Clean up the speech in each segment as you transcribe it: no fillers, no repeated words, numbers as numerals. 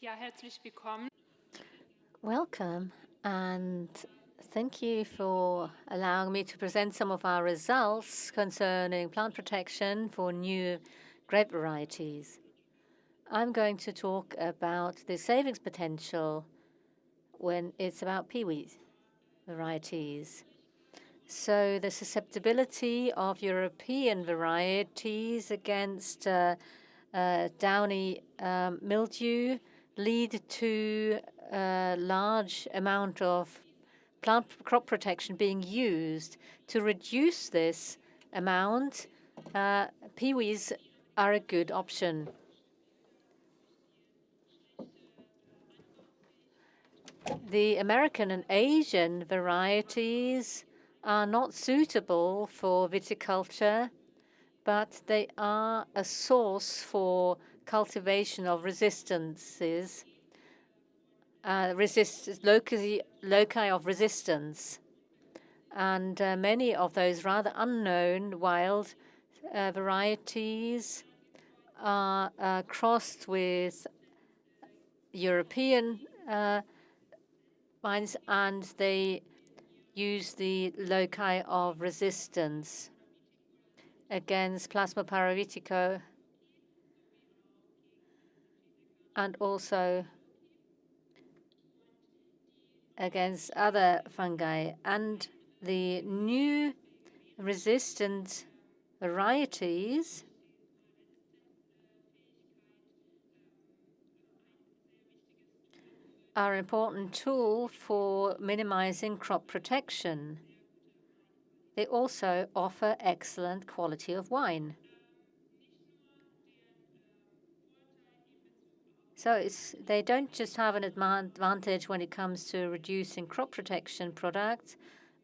Ja, herzlich willkommen. Welcome, and thank you for allowing me to present some of our results concerning plant protection for new grape varieties. I'm going to talk about the savings potential when it's about PIWIs varieties. So the susceptibility of European varieties against downy mildew lead to a large amount of plant crop protection being used. To reduce this amount, PIWIs are a good option. The American and Asian varieties are not suitable for viticulture, but they are a source for cultivation of resistances, loci of resistance. And many of those rather unknown wild varieties are crossed with European vines, and they use the loci of resistance against Plasma parasitico and also against other fungi. And the new resistant varieties are an important tool for minimizing crop protection. They also offer excellent quality of wine. So they don't just have an advantage when it comes to reducing crop protection products,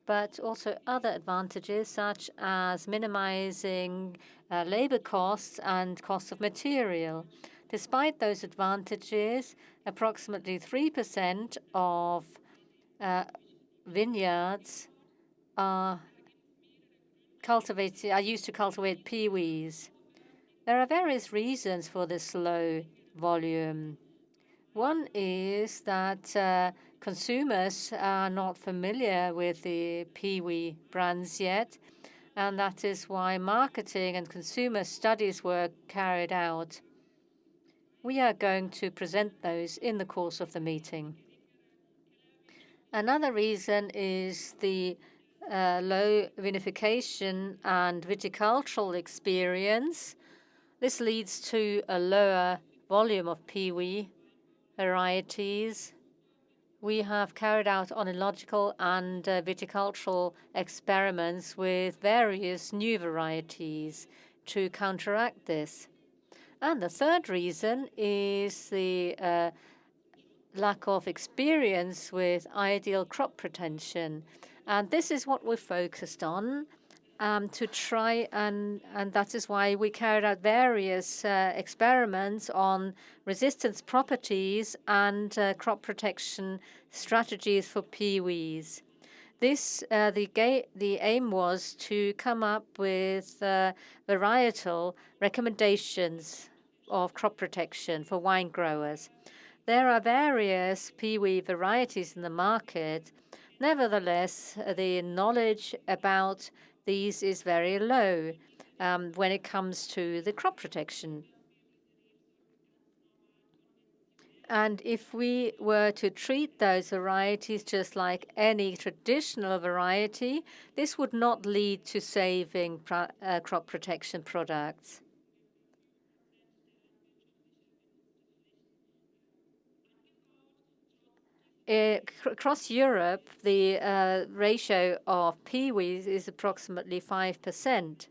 but also other advantages such as minimizing labor costs and cost of material. Despite those advantages, approximately 3% of vineyards are used to cultivate PIWIs. There are various reasons for this low volume. One is that consumers are not familiar with the PIWI brands yet, and that is why marketing and consumer studies were carried out. We are going to present those in the course of the meeting. Another reason is the low vinification and viticultural experience. This leads to a lower volume of PIWI varieties. We have carried out oenological and viticultural experiments with various new varieties to counteract this. And the third reason is the lack of experience with ideal crop protection. And this is what we're focused on to try, and that is why we carried out various experiments on resistance properties and crop protection strategies for PIWIs. The aim was to come up with varietal recommendations of crop protection for wine growers. There are various PIWI varieties in the market. Nevertheless, the knowledge about these is very low when it comes to the crop protection. And if we were to treat those varieties just like any traditional variety, this would not lead to saving crop protection products. Across Europe, the ratio of PIWIs is approximately 5%.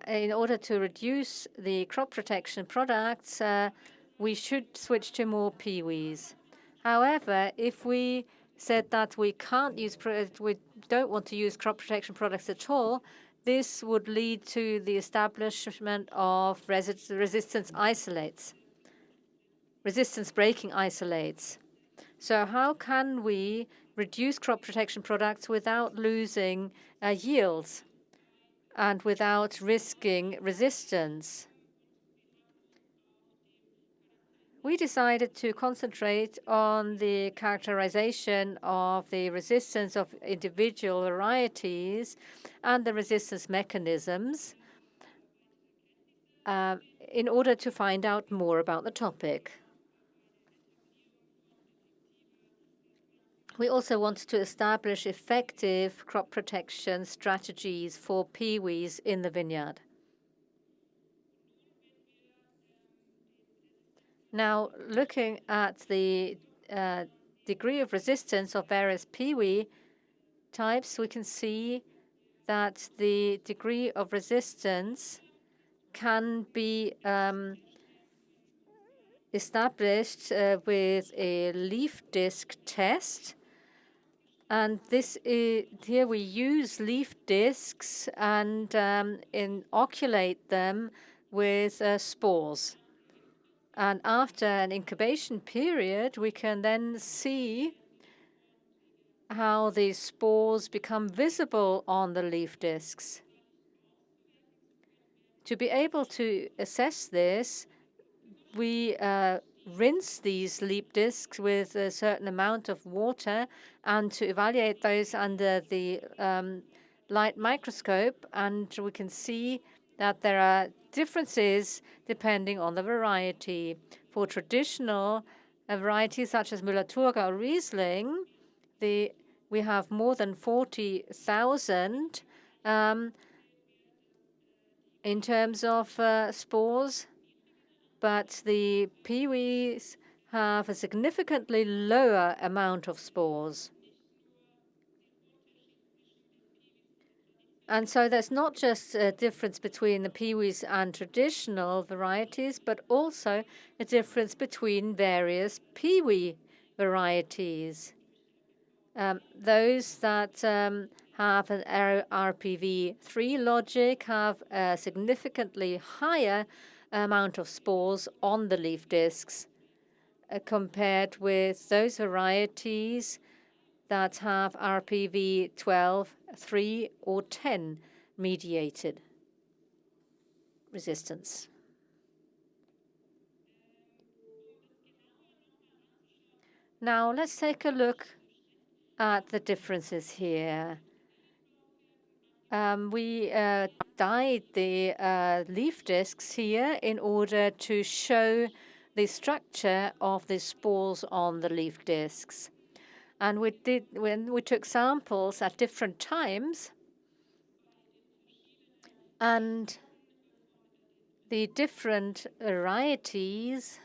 In order to reduce the crop protection products, we should switch to more PIWIs. However, if we said that we don't want to use crop protection products at all, this would lead to the establishment of resistance breaking isolates. So how can we reduce crop protection products without losing yields? and without risking resistance. We decided to concentrate on the characterization of the resistance of individual varieties and the resistance mechanisms in order to find out more about the topic. We also wanted to establish effective crop protection strategies for PIWIs in the vineyard. Now, looking at the degree of resistance of various PIWI types, we can see that the degree of resistance can be established with a leaf disc test. And here we use leaf discs and inoculate them with spores. And after an incubation period, we can then see how these spores become visible on the leaf discs. To be able to assess this, we rinse these leaf discs with a certain amount of water, and to evaluate those under the light microscope, and we can see that there are differences depending on the variety. For traditional varieties such as Müller-Thurgau or Riesling, we have more than 40,000 in terms of spores, but the PIWIs have a significantly lower amount of spores. And so there's not just a difference between the PIWIs and traditional varieties, but also a difference between various PIWI varieties. Those that have an RPV3 logic have a significantly higher amount of spores on the leaf discs compared with those varieties that have RPV 12, 3, or 10 mediated resistance. Now let's take a look at the differences here. We dyed the leaf discs here in order to show the structure of the spores on the leaf discs. And when we took samples at different times, and the different varieties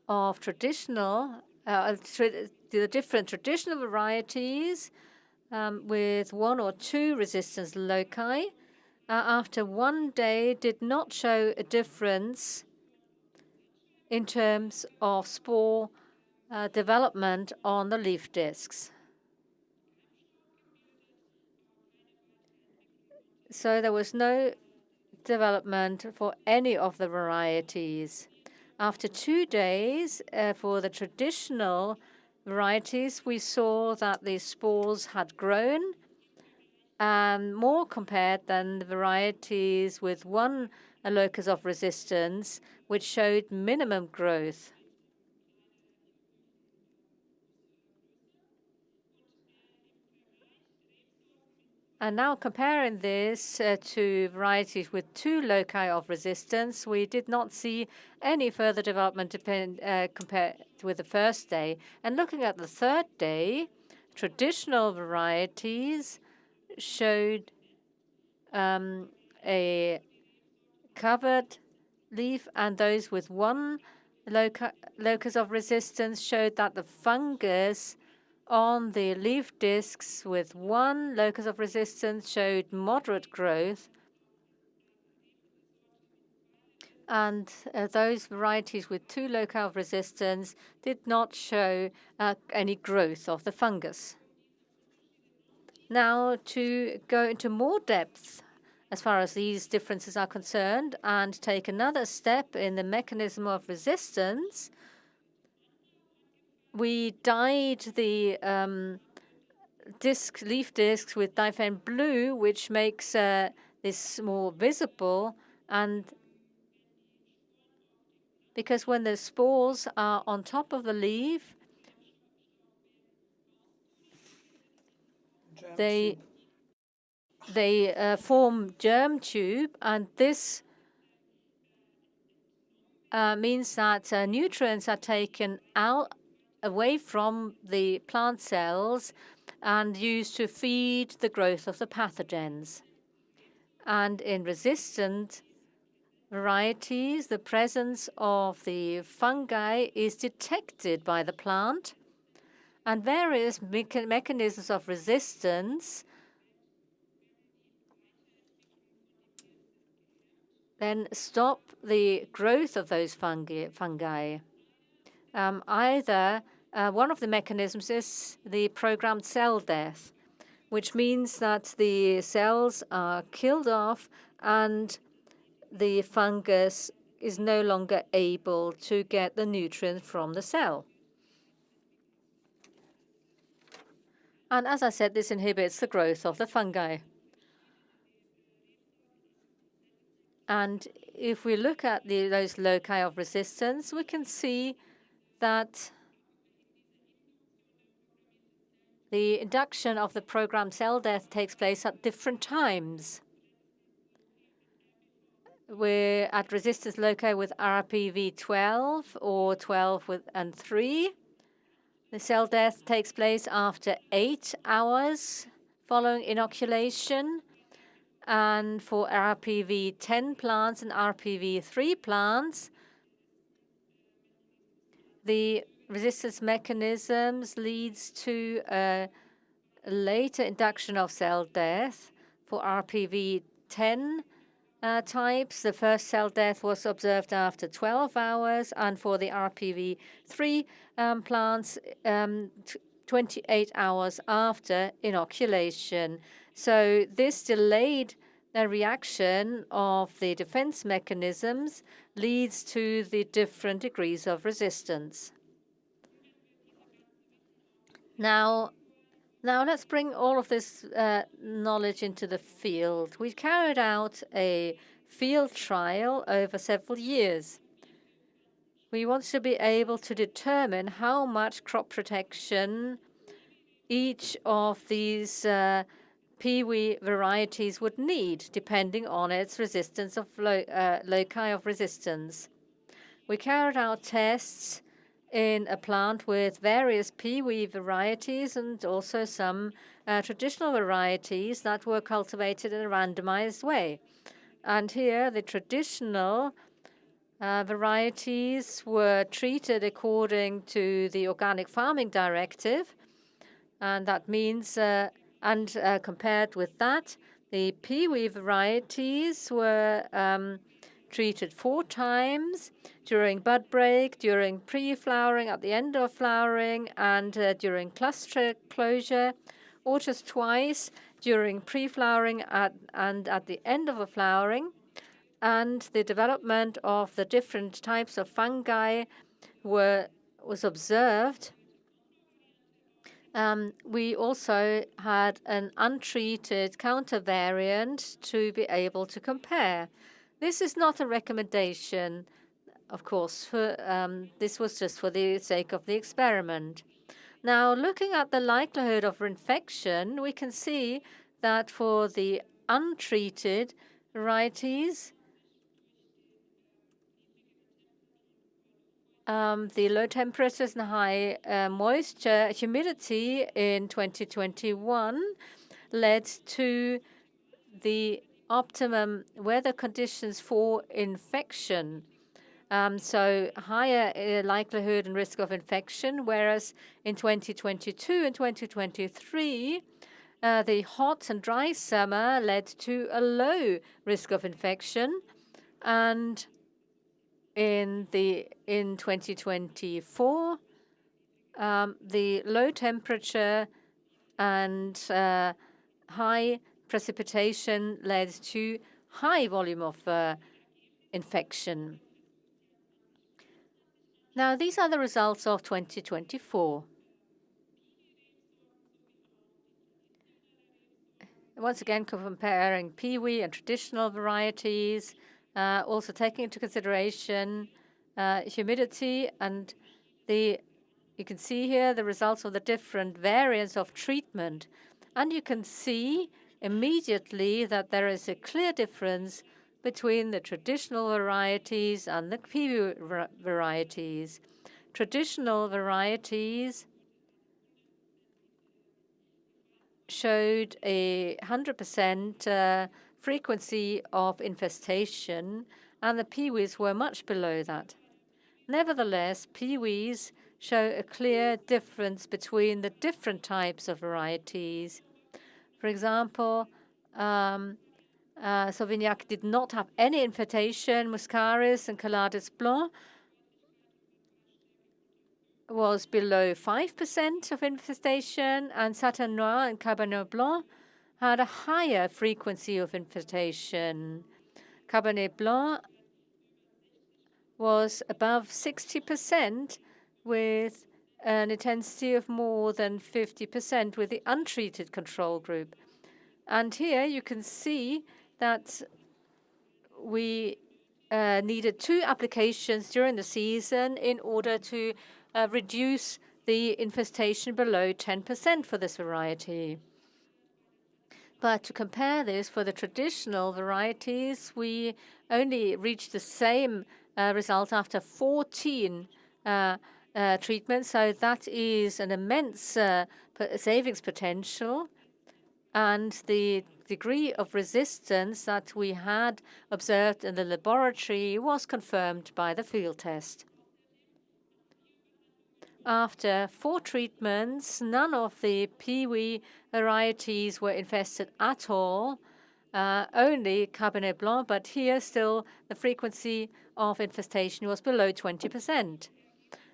of the different traditional varieties with 1 or 2 resistance loci, after 1 day did not show a difference in terms of spore development on the leaf discs. So there was no development for any of the varieties. After 2 days, for the traditional varieties, we saw that the spores had grown more compared than the varieties with 1 locus of resistance, which showed minimum growth. And now comparing this to varieties with 2 loci of resistance, we did not see any further development compared with the first day. And looking at the 3rd day, traditional varieties showed a covered leaf, and those with 1 locus of resistance showed that the fungus on the leaf discs with 1 locus of resistance showed moderate growth, and those varieties with 2 loci of resistance did not show any growth of the fungus. Now, to go into more depth as far as these differences are concerned and take another step in the mechanism of resistance, we dyed the leaf discs with diphane blue, which makes this more visible. And because when the spores are on top of the leaf, they form germ tube, and this means that nutrients are taken out away from the plant cells and used to feed the growth of the pathogens. And in resistant varieties, the presence of the fungi is detected by the plant, and various mechanisms of resistance then stop the growth of those fungi. Either one of the mechanisms is the programmed cell death, which means that the cells are killed off and the fungus is no longer able to get the nutrients from the cell. And as I said, this inhibits the growth of the fungi. And if we look at those loci of resistance, we can see that the induction of the programmed cell death takes place at different times. We're at resistance loci with RPV 12 or 12 and 3. The cell death takes place after 8 hours following inoculation. And for RPV 10 plants and RPV 3 plants, the resistance mechanisms leads to a later induction of cell death. For RPV 10 types, the first cell death was observed after 12 hours, and for the RPV 3 plants, 28 hours after inoculation. So this delayed reaction of the defense mechanisms leads to the different degrees of resistance. Now let's bring all of this knowledge into the field. We carried out a field trial over several years. We want to be able to determine how much crop protection each of these PIWI varieties would need, depending on its resistance of loci of resistance. We carried out tests in a plant with various PIWI varieties and also some traditional varieties that were cultivated in a randomized way. And here, the traditional varieties were treated according to the Organic Farming Directive, and that means compared with that, the PIWI varieties were treated 4 times during bud break, during pre-flowering, at the end of flowering, and during cluster closure, or just twice during pre-flowering and at the end of a flowering. And the development of the different types of fungi was observed. We also had an untreated countervariant to be able to compare. This is not a recommendation, of course. This was just for the sake of the experiment. Now, looking at the likelihood of infection, we can see that for the untreated varieties, the low temperatures and high moisture, humidity in 2021 led to the optimum weather conditions for infection. So higher likelihood and risk of infection, whereas in 2022 and 2023, the hot and dry summer led to a low risk of infection. And in 2024, the low temperature and high precipitation led to high volume of infection. Now, these are the results of 2024. once again comparing PIWI and traditional varieties, also taking into consideration humidity, and you can see here the results of the different variants of treatment. And you can see immediately that there is a clear difference between the traditional varieties and the PIWI varieties. Traditional varieties showed a 100% frequency of infestation, and the PIWIs were much below that. Nevertheless, PIWIs show a clear difference between the different types of varieties. For example, Sauvignac did not have any infestation. Muscaris and Calades Blanc was below 5% of infestation, and Satin Noir and Cabernet Blanc had a higher frequency of infestation. Cabernet Blanc was above 60% with an intensity of more than 50% with the untreated control group. And here you can see that we needed 2 applications during the season in order to reduce the infestation below 10% for this variety. But to compare this for the traditional varieties, we only reached the same result after 14 treatments. So that is an immense savings potential. And the degree of resistance that we had observed in the laboratory was confirmed by the field test. After 4 treatments, none of the PIWI varieties were infested at all, only Cabernet Blanc, but here still the frequency of infestation was below 20%.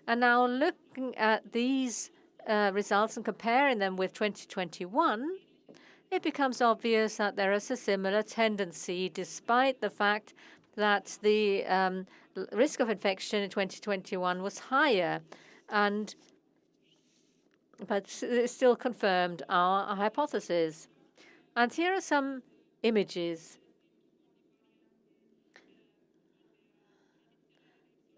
And now looking at these results and comparing them with 2021, it becomes obvious that there is a similar tendency, despite the fact that the risk of infection in 2021 was higher. But it still confirmed our hypothesis. And here are some images.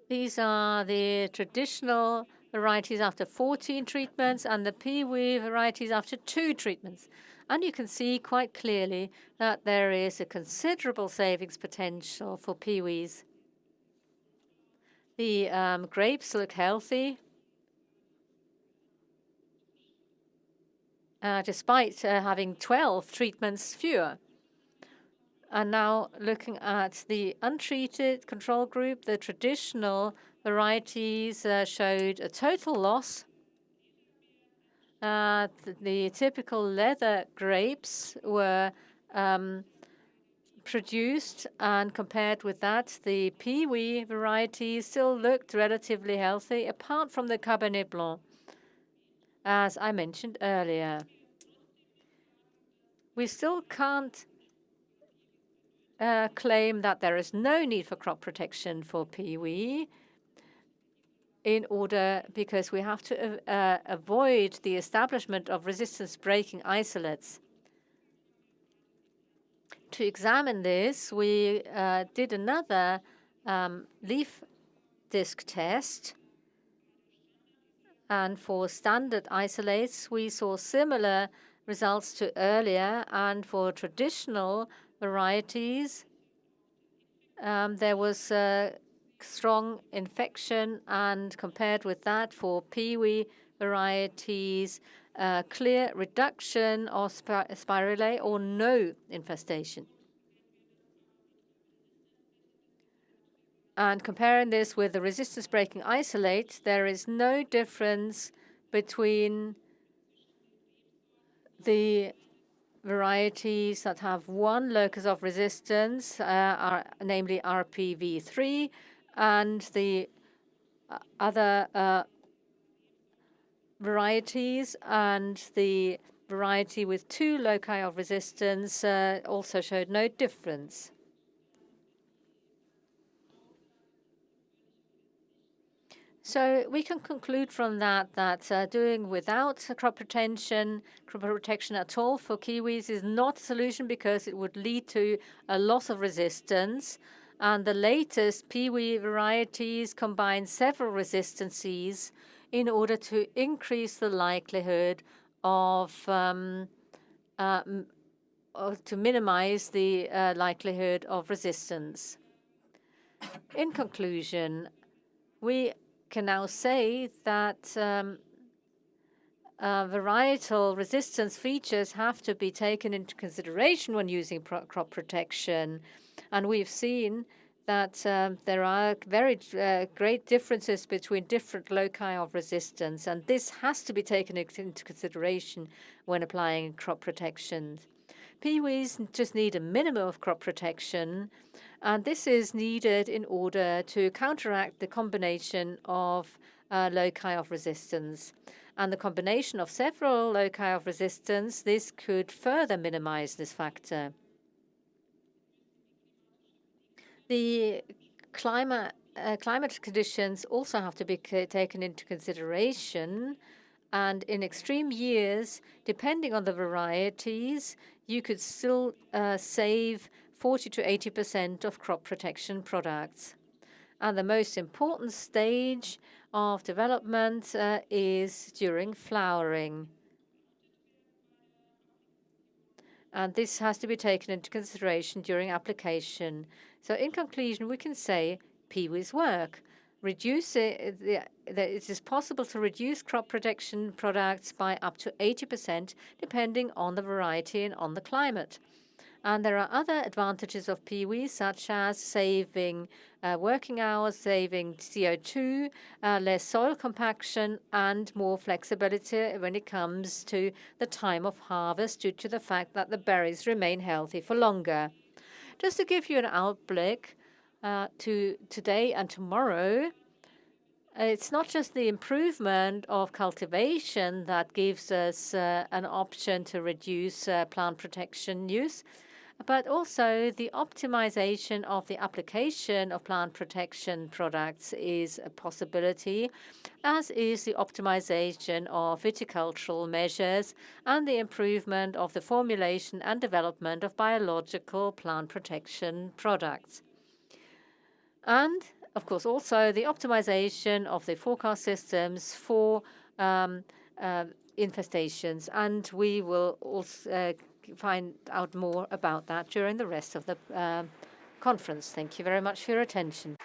These are the traditional varieties after 14 treatments and the PIWI varieties after 2 treatments. And you can see quite clearly that there is a considerable savings potential for PIWIs. The grapes look healthy, despite having 12 treatments fewer. And now looking at the untreated control group, the traditional varieties showed a total loss. The typical leather grapes were produced, and compared with that, the PIWI varieties still looked relatively healthy, apart from the Cabernet Blanc, as I mentioned earlier. We still can't claim that there is no need for crop protection for PIWI because we have to avoid the establishment of resistance breaking isolates. To examine this, we did another leaf disc test. And for standard isolates, we saw similar results to earlier. And for traditional varieties, there was strong infection. And compared with that, for PIWI varieties, clear reduction of spirale or no infestation. And comparing this with the resistance-breaking isolate, there is no difference between the varieties that have one locus of resistance, namely RPV3, and the other varieties, and the variety with 2 loci of resistance also showed no difference. So we can conclude from that doing without crop protection at all for kiwis is not a solution because it would lead to a loss of resistance. And the latest PIWI varieties combine several resistances in order to increase the likelihood of to minimize the likelihood of resistance. In conclusion, we can now say that varietal resistance features have to be taken into consideration when using crop protection. And we've seen that there are very great differences between different loci of resistance, and this has to be taken into consideration when applying crop protection. PIWIs just need a minimum of crop protection, and this is needed in order to counteract the combination of loci of resistance. And the combination of several loci of resistance, this could further minimize this factor. The climate conditions also have to be taken into consideration. And in extreme years, depending on the varieties, you could still save 40 to 80% of crop protection products. And the most important stage of development is during flowering. And this has to be taken into consideration during application. So in conclusion, we can say PIWIs work. It is possible to reduce crop protection products by up to 80%, depending on the variety and on the climate. And there are other advantages of PIWIs, such as saving working hours, saving CO2, less soil compaction, and more flexibility when it comes to the time of harvest due to the fact that the berries remain healthy for longer. Just to give you an outlook to today and tomorrow, it's not just the improvement of cultivation that gives us an option to reduce plant protection use, but also the optimization of the application of plant protection products is a possibility, as is the optimization of viticultural measures and the improvement of the formulation and development of biological plant protection products. And, of course, also the optimization of the forecast systems for infestations. And we will also find out more about that during the rest of the conference. Thank you very much for your attention.